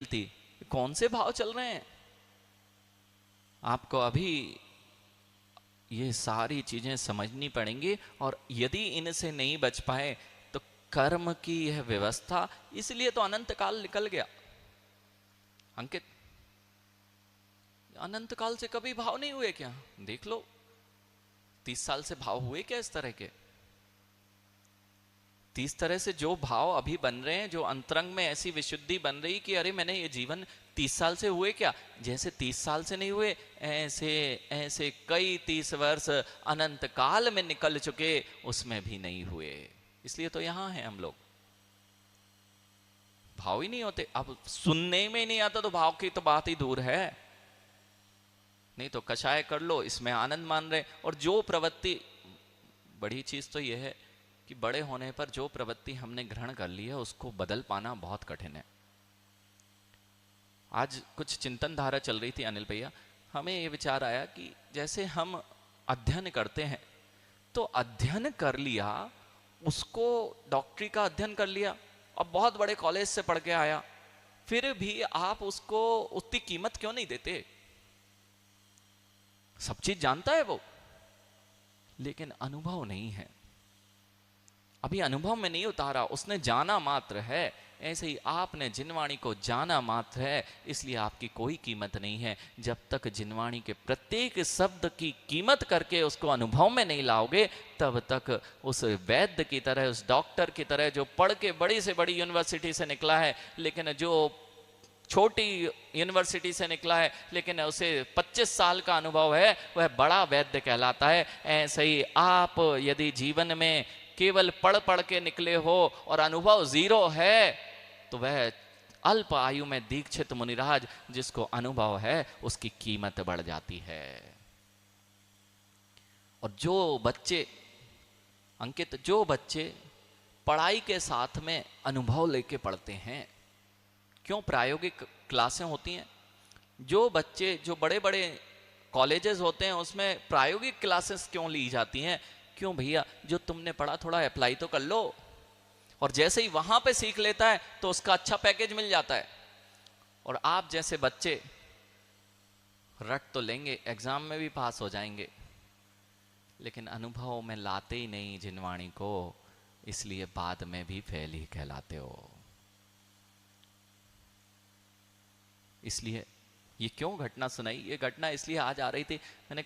थी, कौन से भाव चल रहे हैं? आपको अभी ये सारी चीजें समझनी पड़ेंगी, और यदि इनसे नहीं बच पाए तो कर्म की यह व्यवस्था, इसलिए तो अनंत काल निकल गया। अंकित, अनंत काल से कभी भाव नहीं हुए क्या? देख लो, 30 साल से भाव हुए क्या इस तरह के? 30 तरह से जो भाव अभी बन रहे हैं, जो अंतरंग में ऐसी विशुद्धि बन रही कि अरे मैंने ये जीवन 30 साल से हुए क्या? जैसे 30 साल से नहीं हुए, ऐसे ऐसे कई 30 वर्ष अनंत काल में निकल चुके, उसमें भी नहीं हुए। इसलिए तो यहां हैं हम लोग। भाव ही नहीं होते। अब सुनने में नहीं आता तो भाव की तो बात ही दूर है। नहीं तो कषाय कर लो, इसमें आनंद मान रहे। और जो प्रवृत्ति, बड़ी चीज तो यह है कि बड़े होने पर जो प्रवृत्ति हमने ग्रहण कर ली है उसको बदल पाना बहुत कठिन है। आज कुछ चिंतन धारा चल रही थी अनिल भैया, हमें ये विचार आया कि जैसे हम अध्ययन करते हैं, तो अध्ययन कर लिया, उसको डॉक्टरी का अध्ययन कर लिया, अब बहुत बड़े कॉलेज से पढ़ के आया, फिर भी आप उसको उतनी कीमत क्यों नहीं देते? सब चीज जानता है वो, लेकिन अनुभव नहीं है, अभी अनुभव में नहीं उतारा, उसने जाना मात्र है। ऐसे ही आपने जिनवाणी को जाना मात्र है, इसलिए आपकी कोई कीमत नहीं है। जब तक जिनवाणी के प्रत्येक शब्द की कीमत करके उसको अनुभव में नहीं लाओगे, तब तक उस वैद्य की तरह, उस डॉक्टर की तरह जो पढ़ के बड़ी से बड़ी यूनिवर्सिटी से निकला है, लेकिन जो छोटी यूनिवर्सिटी से निकला है लेकिन उसे 25 साल का अनुभव है, वह बड़ा वैद्य कहलाता है। ऐसे ही आप यदि जीवन में केवल पढ़ पढ़ के निकले हो और अनुभव जीरो है, तो वह अल्प आयु में दीक्षित मुनिराज जिसको अनुभव है, उसकी कीमत बढ़ जाती है। और जो बच्चे, अंकित, जो बच्चे पढ़ाई के साथ में अनुभव लेके पढ़ते हैं, क्यों प्रायोगिक क्लासें होती हैं, जो बच्चे, जो बड़े बड़े कॉलेजेस होते हैं उसमें प्रायोगिक क्लासेस क्यों ली जाती हैं? क्यों भैया, जो तुमने पढ़ा थोड़ा अप्लाई तो कर लो, और जैसे ही वहां पे सीख लेता है तो उसका अच्छा पैकेज मिल जाता है। और आप जैसे बच्चे रट तो लेंगे, एग्जाम में भी पास हो जाएंगे, लेकिन अनुभव में लाते ही नहीं जिनवाणी को, इसलिए बाद में भी फेल ही कहलाते हो। इसलिए ये क्यों घटना सुनाई? ये घटना इसलिए आज आ रही थी, मैंने कहा